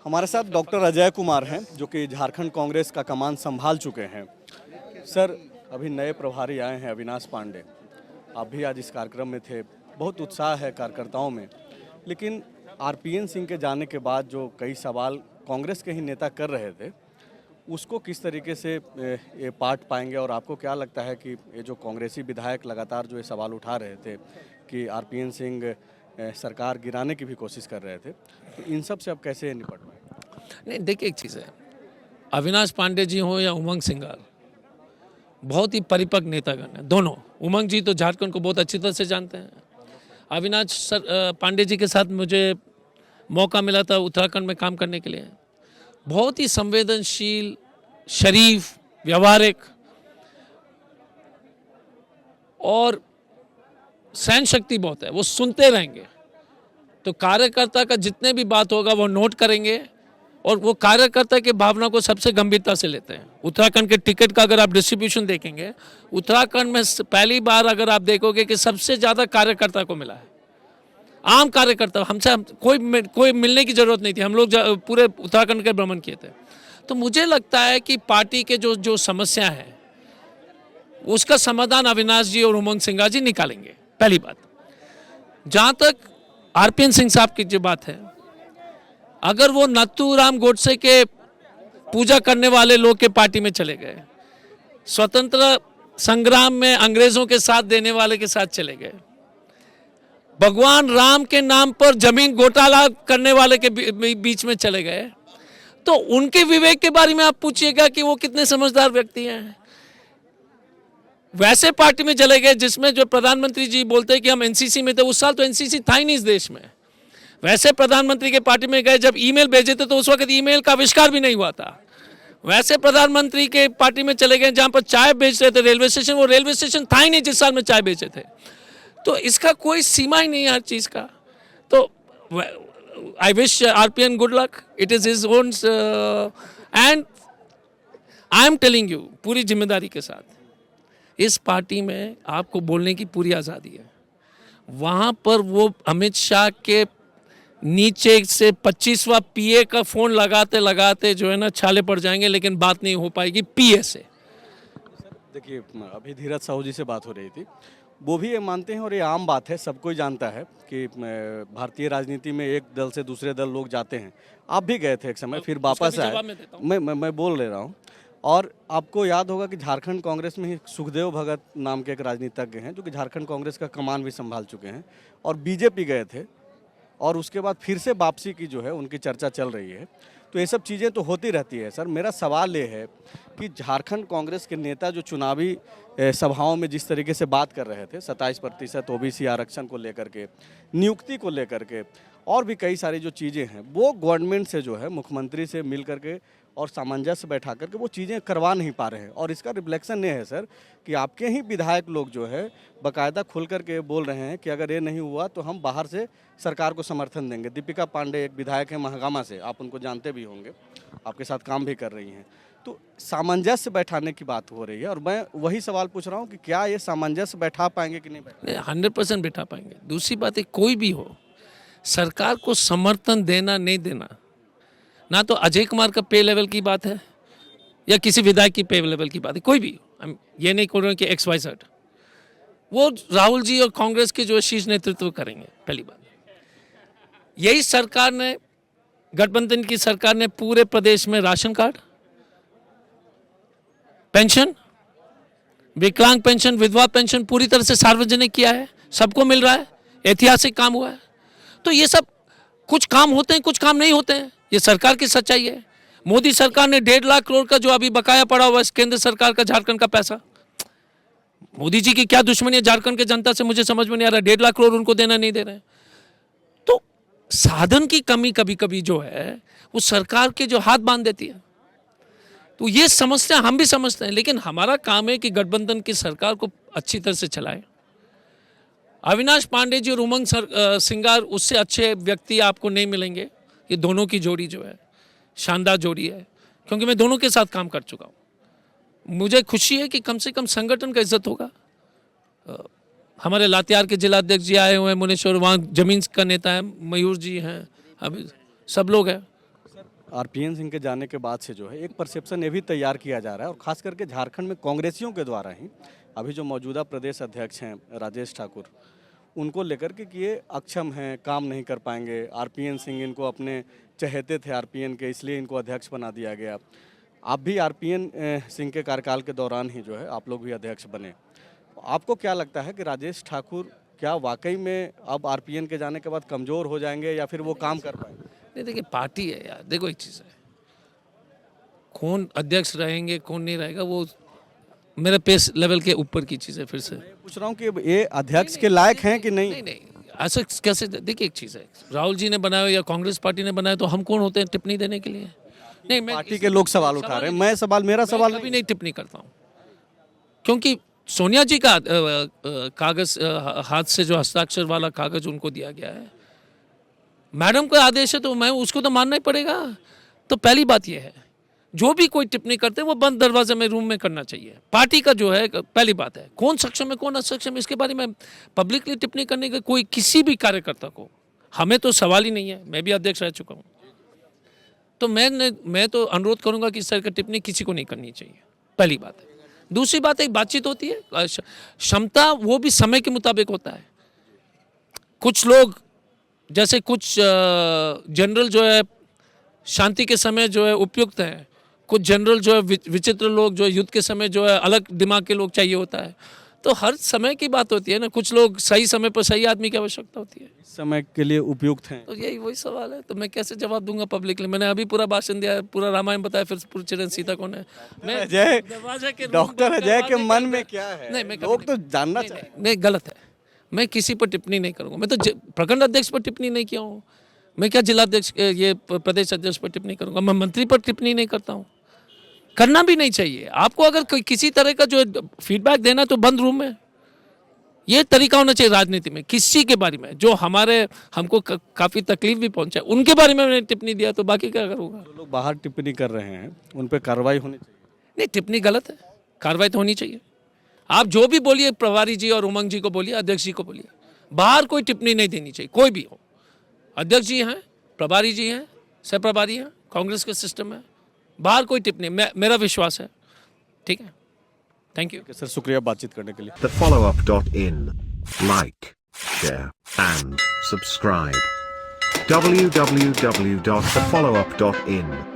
हमारे साथ डॉक्टर अजय कुमार हैं जो कि झारखंड कांग्रेस का कमान संभाल चुके हैं। सर, अभी नए प्रभारी आए हैं अविनाश पांडे, आप भी आज इस कार्यक्रम में थे। बहुत उत्साह है कार्यकर्ताओं में, लेकिन आरपीएन सिंह के जाने के बाद जो कई सवाल कांग्रेस के ही नेता कर रहे थे, उसको किस तरीके से ये पाट पाएंगे? और आपको क्या लगता है कि ये जो कांग्रेसी विधायक लगातार जो ये सवाल उठा रहे थे कि आरपीएन सिंह सरकार गिराने की भी कोशिश कर रहे थे, तो इन सब से अब कैसे निपट पाए? नहीं, देखिए एक चीज़ है, अविनाश पांडे जी हों या उमंग सिंगार, बहुत ही परिपक्व नेतागण हैं दोनों। उमंग जी तो झारखंड को बहुत अच्छी तरह से जानते हैं। अविनाश पांडे जी के साथ मुझे मौका मिला था उत्तराखंड में काम करने के लिए। बहुत ही संवेदनशील, शरीफ, व्यवहारिक और सहन शक्ति बहुत है। वो सुनते रहेंगे, तो कार्यकर्ता का जितने भी बात होगा वो नोट करेंगे और वो कार्यकर्ता की भावना को सबसे गंभीरता से लेते हैं। उत्तराखंड के टिकट का अगर आप डिस्ट्रीब्यूशन देखेंगे, उत्तराखंड में पहली बार अगर आप देखोगे कि सबसे ज़्यादा कार्यकर्ता को मिला है। आम कार्यकर्ता हमसे कोई मिलने की ज़रूरत नहीं थी, हम लोग पूरे उत्तराखंड के भ्रमण किए थे। तो मुझे लगता है कि पार्टी के जो समस्या है उसका समाधान अविनाश जी और उमंग सिंगार जी निकालेंगे, पहली बात। जहाँ तक आरपीएन सिंह साहब की जो बात है, अगर वो नाथूराम गोडसे के पूजा करने वाले लोग के पार्टी में चले गए, स्वतंत्र संग्राम में अंग्रेजों के साथ देने वाले के साथ चले गए, भगवान राम के नाम पर जमीन घोटाला करने वाले के बीच में चले गए, तो उनके विवेक के बारे में आप पूछिएगा कि वो कितने समझदार व्यक्ति हैं। वैसे पार्टी में चले गए जिसमें जो प्रधानमंत्री जी बोलते हैं कि हम एनसीसी में थे, उस साल तो एनसीसी था ही नहीं इस देश में। वैसे प्रधानमंत्री के पार्टी में गए, जब ईमेल भेजे थे तो उस वक्त ईमेल का आविष्कार भी नहीं हुआ था। वैसे प्रधानमंत्री के पार्टी में चले गए जहां पर चाय बेच रहे थे रेलवे स्टेशन, वो रेलवे स्टेशन था ही नहीं जिस साल में चाय बेचे थे। तो इसका कोई सीमा ही नहीं है हर चीज़ का। तो I wish RPN good luck, it is his own, and I am telling you पूरी जिम्मेदारी के साथ, इस पार्टी में आपको बोलने की पूरी आज़ादी है। वहाँ पर वो अमित शाह के नीचे से 25वां पीए का फ़ोन लगाते लगाते जो है ना छाले पड़ जाएंगे, लेकिन बात नहीं हो पाएगी पीए से। देखिए, अभी धीरज साहू जी से बात हो रही थी, वो भी ये मानते हैं और ये आम बात है, सब कोई जानता है कि भारतीय राजनीति में एक दल से दूसरे दल लोग जाते हैं। आप भी गए थे एक समय, फिर वापस आए। मैं बोल ले रहा हूँ। और आपको याद होगा कि झारखंड कांग्रेस में ही सुखदेव भगत नाम के एक राजनीतिज्ञ हैं जो कि झारखंड कांग्रेस का कमान भी संभाल चुके हैं, और बीजेपी गए थे, और उसके बाद फिर से वापसी की जो है उनकी चर्चा चल रही है। तो ये सब चीज़ें तो होती रहती है। सर, मेरा सवाल ये है कि झारखंड कांग्रेस के नेता जो चुनावी सभाओं में जिस तरीके से बात कर रहे थे, 27% ओबीसी आरक्षण को लेकर के, नियुक्ति को लेकर के, और भी कई सारी जो चीज़ें हैं, वो गवर्नमेंट से जो है मुख्यमंत्री से मिल करके और सामंजस्य बैठा करके वो चीज़ें करवा नहीं पा रहे हैं। और इसका रिफ्लेक्शन ये है सर कि आपके ही विधायक लोग जो है बाकायदा खुल करके बोल रहे हैं कि अगर ये नहीं हुआ तो हम बाहर से सरकार को समर्थन देंगे। दीपिका पांडे एक विधायक है महागामा से, आप उनको जानते भी होंगे, आपके साथ काम भी कर रही हैं। तो सामंजस्य बैठाने की बात हो रही है, और मैं वही सवाल पूछ रहा हूँ कि क्या ये सामंजस्य बैठा पाएंगे कि नहीं बैठा? 100% बैठा पाएंगे। दूसरी बात है, कोई भी हो, सरकार को समर्थन देना नहीं देना, ना तो अजय कुमार का पे लेवल की बात है या किसी विधायक की पे लेवल की बात है, कोई भी। ये नहीं कर रहे हैं कि XYZ, वो राहुल जी और कांग्रेस के जो शीर्ष नेतृत्व करेंगे, पहली बात। यही सरकार ने, गठबंधन की सरकार ने पूरे प्रदेश में राशन कार्ड, पेंशन, विकलांग पेंशन, विधवा पेंशन पूरी तरह से सार्वजनिक किया है, सबको मिल रहा है, ऐतिहासिक काम हुआ है। तो ये सब कुछ काम होते हैं, कुछ काम नहीं होते हैं, ये सरकार की सच्चाई है। मोदी सरकार ने 1.5 लाख करोड़ का जो अभी बकाया पड़ा हुआ है केंद्र सरकार का झारखंड का पैसा, मोदी जी की क्या दुश्मनी है झारखंड के जनता से, मुझे समझ में नहीं आ रहा। 1.5 लाख करोड़ उनको देना नहीं दे रहे हैं। तो साधन की कमी कभी कभी जो है वो सरकार के जो हाथ बांध देती है। तो ये समस्या हम भी समझते हैं, लेकिन हमारा काम है कि गठबंधन की सरकार को अच्छी तरह से चलाए। अविनाश पांडे जी और उमंग सिंगार, उससे अच्छे व्यक्ति आपको नहीं मिलेंगे। ये दोनों की जोड़ी जो है शानदार जोड़ी है, क्योंकि मैं दोनों के साथ काम कर चुका हूँ। मुझे खुशी है कि कम से कम संगठन का इज्जत होगा। हमारे लातेहार के जिला अध्यक्ष जी आए हुए हैं, मुनेश्वर, वहाँ जमीन का नेता है, मयूर जी हैं, अभी सब लोग हैं। आरपीएन सिंह के जाने के बाद से जो है एक परसेप्शन ये भी तैयार किया जा रहा है, और खास करके झारखंड में कांग्रेसियों के द्वारा ही अभी जो मौजूदा प्रदेश अध्यक्ष हैं राजेश ठाकुर, उनको लेकर के कि ये अक्षम हैं, काम नहीं कर पाएंगे। आरपीएन सिंह इनको अपने चहेते थे आरपीएन के, इसलिए इनको अध्यक्ष बना दिया गया। आप भी आरपीएन सिंह के कार्यकाल के दौरान ही जो है आप लोग भी अध्यक्ष बने। आपको क्या लगता है कि राजेश ठाकुर क्या वाकई में अब आरपीएन के जाने के बाद कमज़ोर हो जाएंगे या फिर वो काम कर पाएंगे? नहीं, देखिए पार्टी है यार। देखो एक चीज़ है, कौन अध्यक्ष रहेंगे कौन नहीं रहेगा वो मेरे पेस लेवल के ऊपर की चीज़ है। फिर से मैं पूछ रहा हूँ कि ये अध्यक्ष के लायक हैं कि नहीं? नहीं नहीं, ऐसा कैसे? देखिए एक चीज़ है, राहुल जी ने बनाया या कांग्रेस पार्टी ने बनाया तो हम कौन होते हैं टिप्पणी देने के लिए? नहीं, मैं पार्टी के लोग सवाल उठा रहे हैं, मेरा सवाल कभी नहीं टिप्पणी करता हूँ, क्योंकि सोनिया जी का कागज हाथ से जो हस्ताक्षर वाला कागज उनको दिया गया है, मैडम का आदेश है तो मैं उसको तो मानना ही पड़ेगा। तो पहली बात यह है, जो भी कोई टिप्पणी करते हैं वो बंद दरवाजे में रूम में करना चाहिए। पार्टी का जो है पहली बात है, कौन सक्षम है कौन असक्षम है इसके बारे में पब्लिकली टिप्पणी करने का कोई किसी भी कार्यकर्ता को, हमें तो सवाल ही नहीं है। मैं भी अध्यक्ष रह चुका हूँ, तो मैं तो अनुरोध करूंगा कि इस तरह की टिप्पणी किसी को नहीं करनी चाहिए, पहली बात है। दूसरी बात, एक बातचीत होती है, क्षमता वो भी समय के मुताबिक होता है। कुछ लोग जैसे कुछ जनरल जो है शांति के समय जो है उपयुक्त हैं, कुछ जनरल जो है विचित्र लोग जो युद्ध के समय जो है अलग दिमाग के लोग चाहिए होता है। तो हर समय की बात होती है ना, कुछ लोग सही समय पर सही आदमी की आवश्यकता होती है। समय के लिए उपयुक्त हैं। तो यही वही सवाल है, तो मैं कैसे जवाब दूंगा पब्लिकली? मैंने अभी पूरा भाषण दिया है, पूरा रामायण बताया, फिर पूरी चिरन सीता कौन है। मैं अजय, दरवाजे के डॉक्टर अजय के मन दरवाजे में क्या है? नहीं, मैं लोग तो जानना चाहते हैं। नहीं, गलत है। मैं किसी पर टिप्पणी नहीं करूंगा। मैं तो प्रखंड अध्यक्ष पर टिप्पणी नहीं किया हूँ, मैं क्या जिलाध्यक्ष ये प्रदेश अध्यक्ष पर टिप्पणी करूंगा? मैं मंत्री पर टिप्पणी नहीं करता हूँ, करना भी नहीं चाहिए। आपको अगर किसी तरह का जो फीडबैक देना है तो बंद रूम में, ये तरीका होना चाहिए राजनीति में। किसी के बारे में जो हमको काफ़ी तकलीफ भी पहुंचा उनके बारे में मैंने टिप्पणी दिया तो बाकी क्या करूँगा? जो लोग बाहर टिप्पणी कर रहे हैं उन पर कार्रवाई होनी चाहिए। नहीं, टिप्पणी गलत है, कार्रवाई तो होनी चाहिए। आप जो भी बोलिए, प्रभारी जी और उमंग जी को बोलिए, अध्यक्ष जी को बोलिए, बाहर कोई टिप्पणी नहीं देनी चाहिए, कोई भी हो। अध्यक्ष जी हैं, प्रभारी जी हैं, सह प्रभारी हैं, कांग्रेस का सिस्टम है, बाहर कोई टिप्पणी, मेरा विश्वास है। ठीक है, थैंक यू सर, शुक्रिया बातचीत करने के लिए। TheFollowUp.in. Like, share, and subscribe. www.thefollowup.in